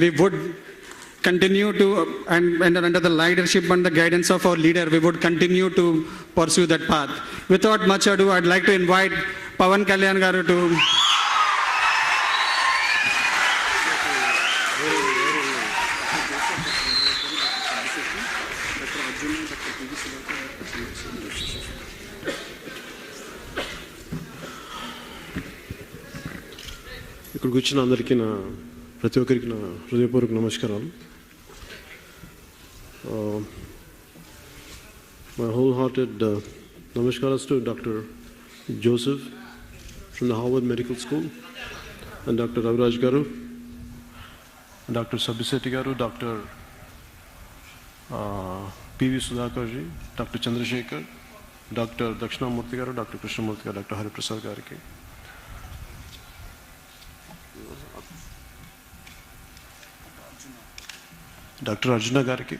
We would continue to, and under the leadership and the guidance of our leader, we would continue to pursue that path. Without much ado, I'd like to invite Pawan Kalyan garu to ఇక్కడికి వచ్చిన అందరికీ ప్రతి ఒక్కరికి నా హృదయపూర్వక నమస్కారాలు. My wholehearted namaskaras to Dr. Joseph from the Harvard Medical School and Dr. Raviraj garu, Dr. Sabiseti garu, Dr. P.V. Sudhakar ji, Dr. Chandrasekhar, Dr. Dakshinamurthy garu, Dr. Krishnamurthy garu, Dr. Hariprasad gariki, doctor Arjuna గారికి,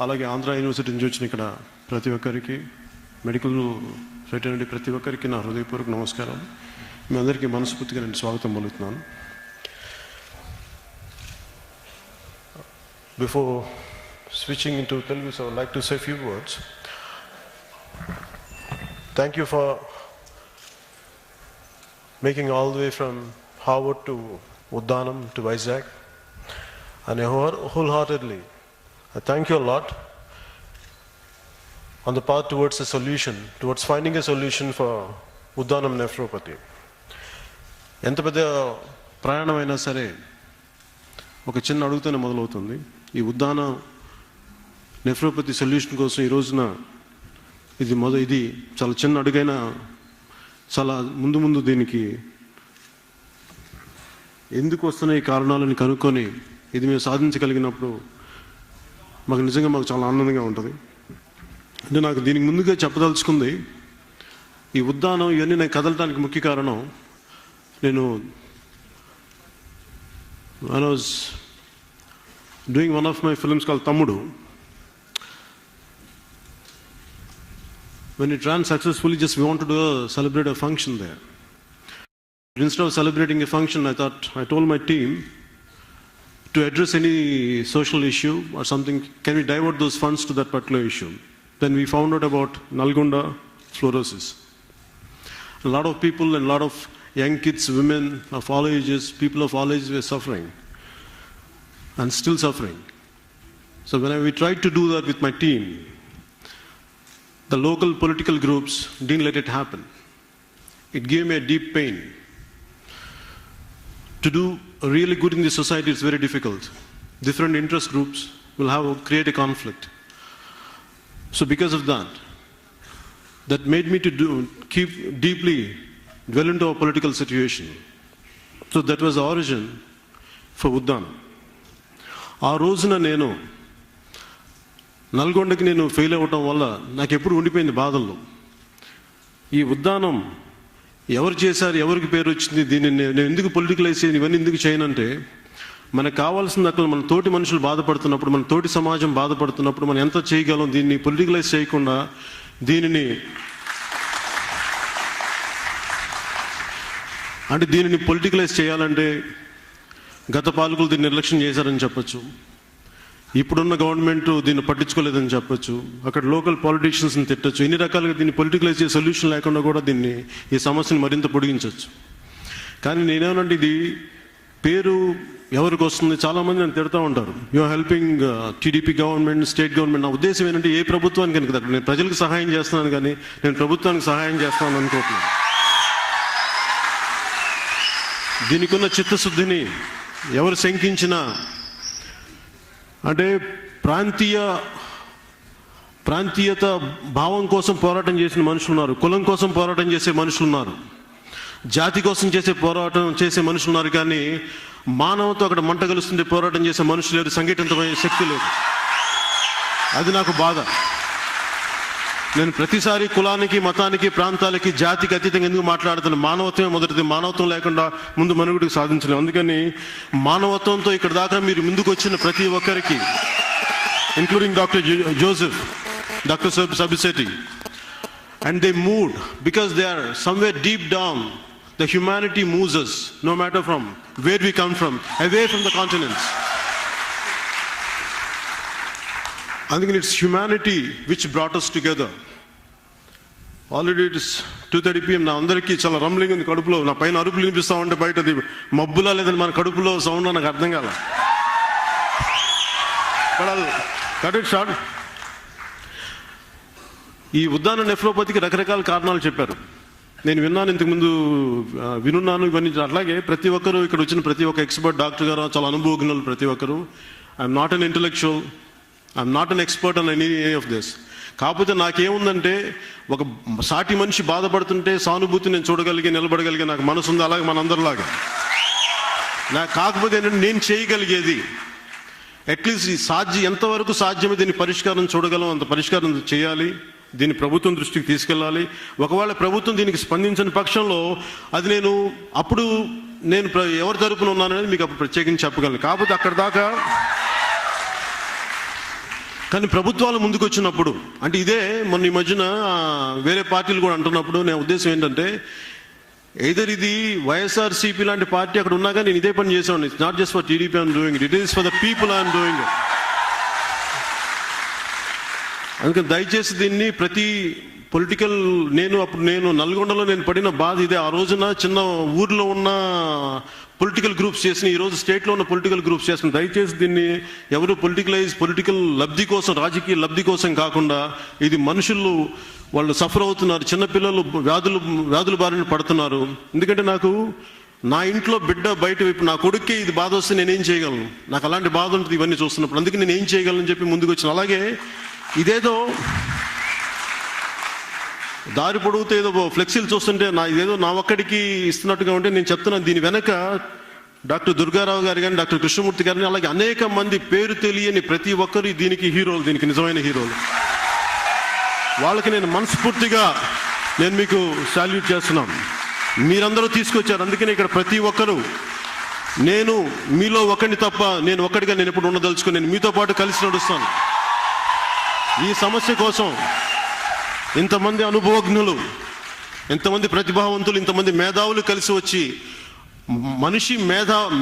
అలాగే Andhra university నుంచి వచ్చిన ఇక్కడ ప్రతి ఒక్కరికి, medical fraternity ప్రతి ఒక్కరికి నా హృదయపూర్వక నమస్కారాలు. మీ అందరికీ మనస్ఫూర్తిగా నేను స్వాగతం పలుకుతున్నాను. Before switching in to Telugu, so I would like to say few words. Thank you for making all the way from Harvard to Uddanam to Vizag. And wholeheartedly, I thank you a lot on the path towards a solution, towards finding a solution for Uddanam nephropathy. ఎంత పెద్ద ప్రయాణమైనా సరే ఒక చిన్న అడుగుతోనే మొదలవుతుంది. ఈ ఉద్దాన nephropathy solution కోసం ఈ రోజున ఇది చాలా చిన్న అడుగైనా చాలా ముందు దీనికి ఎందుకు వస్తున్నాయి కారణాలని కనుక్కొని ఇది మేము సాధించగలిగినప్పుడు మాకు చాలా ఆనందంగా ఉంటుంది. అంటే నాకు దీనికి ముందుగా చెప్పదలుచుకుంది, ఈ ఉద్దానం ఇవన్నీ నేను కదలటానికి ముఖ్య కారణం, నేను I was doing one of my films called Tammudu. When it ran successfully, just we wanted to celebrate a function there. Instead of celebrating a function, I told my team, to address any social issue or something, can we divert those funds to that particular issue? Then we found out about Nalgonda fluorosis. A lot of people and a lot of young kids, women of all ages, people of all ages were suffering and still suffering. So when we tried to do that with my team, the local political groups didn't let it happen. It gave me a deep pain. To do really good in this society is very difficult. Different interest groups will create a conflict. So because of that made me to keep deeply dwell into our political situation. So that was the origin for Uddanam. ఆ రోజున నేను నల్గొండకి నేను fail అవ్వటం వల్ల నాకు ఎప్పుడు ఉండిపోయింది బాధల్లో. ఈ ఉద్దానం ఎవరు చేశారు, ఎవరికి పేరు వచ్చింది, దీన్ని నేను ఎందుకు పొలిటికలైజ్ చేయను, ఇవన్నీ ఎందుకు చేయనంటే, మనకు కావాల్సిన అక్కడ మన తోటి మనుషులు బాధపడుతున్నప్పుడు, మన తోటి సమాజం బాధపడుతున్నప్పుడు మనం ఎంత చేయగలం, దీన్ని పొలిటికలైజ్ చేయకుండా దీనిని పొలిటికలైజ్ చేయాలంటే గత పాలకులు దీన్ని నిర్లక్ష్యం చేశారని చెప్పచ్చు, ఇప్పుడున్న గవర్నమెంట్ దీన్ని పట్టించుకోలేదని చెప్పచ్చు, అక్కడ లోకల్ పాలిటీషియన్స్ని తిట్టచ్చు, ఇన్ని రకాలుగా దీన్ని పొలిటికలైజ్ చేసే సొల్యూషన్ లేకుండా కూడా ఈ సమస్యను మరింత పొడిగించవచ్చు. కానీ నేనేమనంటే, ఇది పేరు ఎవరికి వస్తుంది, చాలామంది నన్ను తిడతా ఉంటారు, you are helping TDP government, state government. నా ఉద్దేశం ఏంటంటే, ఏ ప్రభుత్వానికి కనుక నేను ప్రజలకు సహాయం చేస్తున్నాను కానీ నేను ప్రభుత్వానికి సహాయం చేస్తున్నాను అనుకోవట్లేదు. దీనికి ఉన్న చిత్తశుద్ధిని ఎవరు శంకించినా, అంటే ప్రాంతీయత భావం కోసం పోరాటం చేసిన మనుషులు ఉన్నారు, కులం కోసం పోరాటం చేసే మనుషులు ఉన్నారు, జాతి కోసం పోరాటం చేసే మనుషులు ఉన్నారు. కానీ మానవతో అక్కడ మంట కలుస్తుంటే పోరాటం చేసే మనుషులు లేరు, సంఘటితమైన శక్తి లేదు. అది నాకు బాధ. నేను ప్రతిసారి కులానికి, మతానికి, ప్రాంతాలకి, జాతికి అతీతంగా ఎందుకు మాట్లాడుతాను? మానవత్వమే మొదటిది. మానవత్వం లేకుండా ముందు మనుగడికి సాధించలేము. అందుకని మానవత్వంతో ఇక్కడ దాకా మీరు ముందుకు వచ్చిన ప్రతి ఒక్కరికి, including doctor Joseph, doctor Sabiseti, and they moved because they are somewhere deep down. The humanity moves us, no matter from where we come from, away from the continents. అందుకని it's humanity which brought us together. Already it's 2:30 PM. నా అందరికీ చాలా rumbling ఉంది కడుపులో. నా పైన అరుపులు వినిపిస్తా ఉంటే బయటది మబ్బులా లేదని మన కడుపులో సౌండ్ నాకు అర్థం కాల. Cut it short. ఈ ఉద్దాన నెఫ్రోపతికి రకరకాల కారణాలు చెప్పారు. నేను విన్నాను, ఇంతకుముందు వినున్నాను ఇవన్నీ. అట్లాగే ప్రతి ఒక్కరు ఇక్కడ వచ్చిన ప్రతి ఒక్క ఎక్స్పర్ట్, డాక్టర్ గారు, చాలా అనుభవజ్ఞులు ప్రతి ఒక్కరు. I'm not an intellectual, I'm not an expert on any of this. కాకపోతే నాకేముందంటే, ఒక సాటి మనిషి బాధపడుతుంటే సానుభూతి నేను చూడగలిగే, నిలబడగలిగే నాకు మనసు ఉంది, అలాగే మనందరిలాగా. నాకు కాకపోతే ఏంటంటే నేను చేయగలిగేది అట్లీస్ట్ ఎంతవరకు సాధ్యమే దీన్ని పరిష్కారం చూడగలం అంత పరిష్కారం చేయాలి. దీన్ని ప్రభుత్వం దృష్టికి తీసుకెళ్ళాలి. ఒకవేళ ప్రభుత్వం దీనికి స్పందించని పక్షంలో అది నేను ఎవరి తరపున ఉన్నాననేది మీకు అప్పుడు ప్రత్యేకించి చెప్పగలను. కాకపోతే అక్కడ దాకా కానీ ప్రభుత్వాలు ముందుకు వచ్చినప్పుడు, అంటే ఇదే మొన్న ఈ మధ్యన వేరే పార్టీలు కూడా అంటున్నప్పుడు నా ఉద్దేశం ఏంటంటే, ఎయిదర్ ఇది వైఎస్ఆర్సీపీ లాంటి పార్టీ అక్కడ ఉన్నా కానీ నేను ఇదే పని చేసాను. It's not just for TDP I'm doing it, it is for the people I'm doing it. అందుకని దయచేసి దీన్ని నేను నల్గొండలో నేను పడిన బాధ ఇదే. ఆ రోజున చిన్న ఊర్లో ఉన్న పొలిటికల్ గ్రూప్స్ చేసిన, ఈరోజు స్టేట్లో ఉన్న పొలిటికల్ గ్రూప్స్ చేసిన. దయచేసి దీన్ని ఎవరు పొలిటికల్ లబ్ధి కోసం, రాజకీయ లబ్ధి కోసం కాకుండా, ఇది మనుషులు వాళ్ళు సఫర్ అవుతున్నారు, చిన్నపిల్లలు వ్యాధుల బారిన పడుతున్నారు. ఎందుకంటే నా ఇంట్లో బిడ్డ బయట వైపు నా కొడుక్కి ఇది బాధ వస్తే నేనేం చేయగలను? నాకు అలాంటి బాధ ఉంటుంది ఇవన్నీ చూస్తున్నప్పుడు. అందుకే నేను ఏం చేయగలను చెప్పి ముందుకు వచ్చిన. అలాగే ఇదేదో దారి పొడుగుతూ ఏదో ఫ్లెక్సీలు చూస్తుంటే ఇదేదో నా ఒక్కడికి ఇస్తున్నట్టుగా ఉంటే, నేను చెప్తున్నాను దీని వెనక డాక్టర్ దుర్గారావు గారు కానీ, డాక్టర్ కృష్ణమూర్తి గారిని, అలాగే అనేక మంది పేరు తెలియని ప్రతి ఒక్కరు దీనికి హీరోలు, దీనికి నిజమైన హీరోలు. వాళ్ళకి నేను మనస్ఫూర్తిగా మీకు సాల్యూట్ చేస్తున్నాను. మీరందరూ తీసుకొచ్చారు. అందుకనే ఇక్కడ ప్రతి ఒక్కరు, నేను మీలో ఒకరిని తప్ప నేను ఒక్కడిగా నేను ఎప్పుడు ఉండదలుచుకుని నేను మీతో పాటు కలిసి నడుస్తాను. ఈ సమస్య కోసం ఇంతమంది అనుభవజ్ఞులు, ఇంతమంది ప్రతిభావంతులు, ఇంతమంది మేధావులు కలిసి వచ్చి మనిషి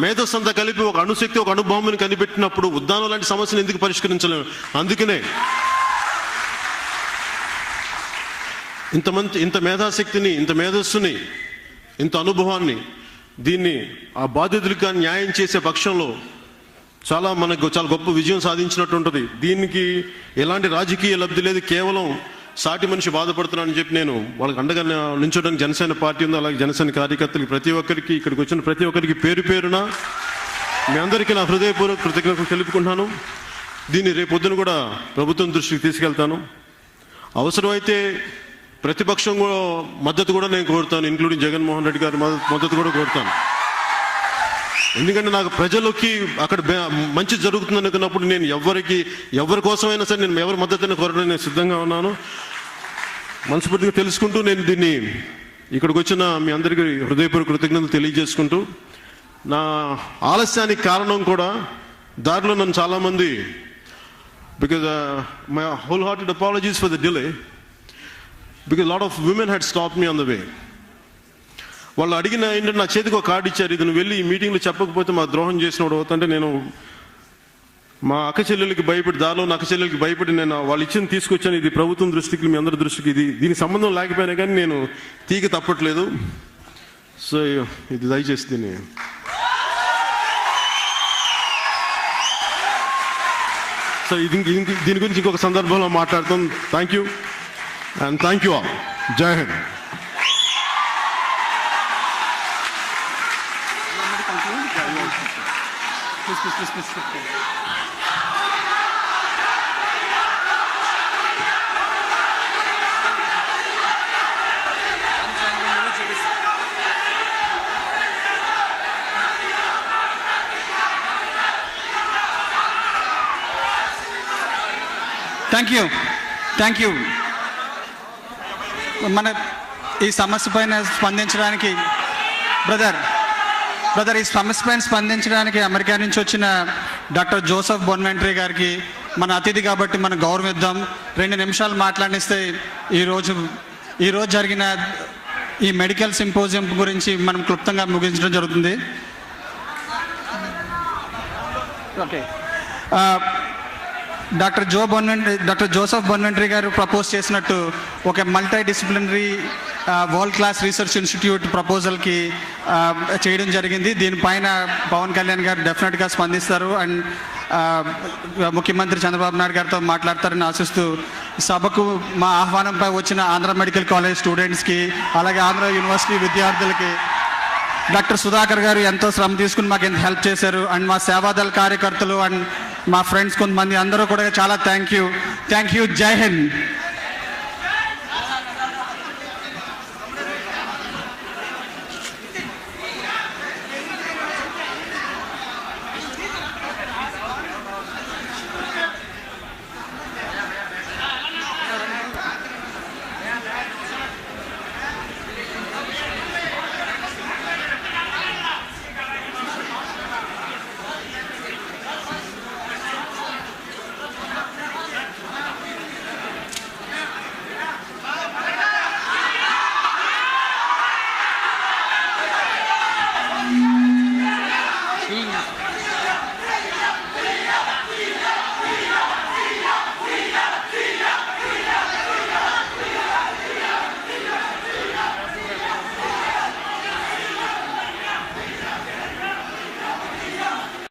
మేధస్సంతా కలిపి ఒక అణుశక్తి, ఒక అణుబాంబుని కనిపెట్టినప్పుడు ఉద్దానం లాంటి సమస్యను ఎందుకు పరిష్కరించలేము? అందుకనే ఇంత మేధాశక్తిని, ఇంత మేధస్సుని, ఇంత అనుభవాన్ని, దీన్ని ఆ బాధితులకు కానీ న్యాయం చేసే పక్షంలో మనకు చాలా గొప్ప విజయం సాధించినట్టు ఉంటుంది. దీనికి ఎలాంటి రాజకీయ లబ్ధి లేదు, కేవలం సాటి మనిషి బాధపడుతున్నానని చెప్పి నేను వాళ్ళకి అండగా నించోడానికి జనసేన పార్టీ ఉంది. అలాగే జనసేన కార్యకర్తలకి ప్రతి ఒక్కరికి, ఇక్కడికి వచ్చిన ప్రతి ఒక్కరికి పేరున మీ అందరికీ నా హృదయపూర్వక కృతజ్ఞతలు తెలుపుకుంటున్నాను. దీన్ని రేపొద్దున కూడా ప్రభుత్వం దృష్టికి తీసుకెళ్తాను. అవసరమైతే ప్రతిపక్షం మద్దతు కూడా నేను కోరుతాను, ఇంక్లూడింగ్ జగన్మోహన్ రెడ్డి గారి మద్దతు కూడా కోరుతాను. ఎందుకంటే నాకు ప్రజలకి అక్కడ మంచి జరుగుతుంది అనుకున్నప్పుడు నేను ఎవరి కోసమైనా సరే నేను ఎవరి మద్దతుని కోరడానికి నేను సిద్ధంగా ఉన్నాను. మనస్ఫూర్తిగా తెలుసుకుంటూ నేను దీన్ని ఇక్కడికి వచ్చిన మీ అందరికీ హృదయపూర్వక కృతజ్ఞతలు తెలియజేసుకుంటూ, నా ఆలస్యానికి కారణం కూడా దారిలో నన్ను చాలామంది, because my whole hearted apologies for the delay, because lot of women had stop me on the way. వాళ్ళు అడిగిన ఏంటంటే, నా చేతికి ఒక కార్డు ఇచ్చారు, ఇది నువ్వు వెళ్ళి ఈ మీటింగ్లో చెప్పకపోతే మా ద్రోహం చేసినోడు అవుతుంటే, నేను మా అక్క చెల్లెలకి భయపడి, దారిలో నా అక్క చెల్లెలకి భయపడి నేను వాళ్ళు ఇచ్చింది తీసుకొచ్చాను. ఇది ప్రభుత్వం దృష్టికి, మీ అందరి దృష్టికి దీనికి సంబంధం లేకపోయినా కానీ నేను తీగ తప్పట్లేదు. సో ఇది దయచేసి దీని గురించి ఇంకొక సందర్భంలో మాట్లాడతాం. Thank you and thank you all. జై హింద్. Please. Thank you. మన ఈ సమస్య పైన స్పందించడానికి బ్రదర్ ఈ సమస్య పైన స్పందించడానికి అమెరికా నుంచి వచ్చిన డాక్టర్ జోసెఫ్ బొన్వెంట్రీ గారికి మన అతిథి కాబట్టి మనం గౌరవిద్దాం. 2 నిమిషాలు మాట్లాడిస్తే ఈరోజు జరిగిన ఈ మెడికల్ సింపోజియం గురించి మనం క్లుప్తంగా ముగించడం జరుగుతుంది. ఓకే, డాక్టర్ జోసెఫ్ బొన్వెంట్రీ గారు ప్రపోజ్ చేసినట్టు ఒక multi disciplinary world class research institute ప్రపోజల్కి చేయడం జరిగింది. దీనిపైన పవన్ కళ్యాణ్ గారు డెఫినెట్గా స్పందిస్తారు అండ్ ముఖ్యమంత్రి చంద్రబాబు నాయుడు గారితో మాట్లాడతారని ఆశిస్తూ సభకు మా ఆహ్వానంపై వచ్చిన ఆంధ్ర మెడికల్ కాలేజ్ స్టూడెంట్స్కి అలాగే ఆంధ్ర యూనివర్సిటీ విద్యార్థులకి డాక్టర్ సుధాకర్ గారు ఎంతో శ్రమ తీసుకుని మాకు ఎంత హెల్ప్ చేశారు అండ్ మా సేవాదళ కార్యకర్తలు అండ్ మా ఫ్రెండ్స్ కొంతమంది అందరూ కూడా చాలా థ్యాంక్ యూ. జై హింద్.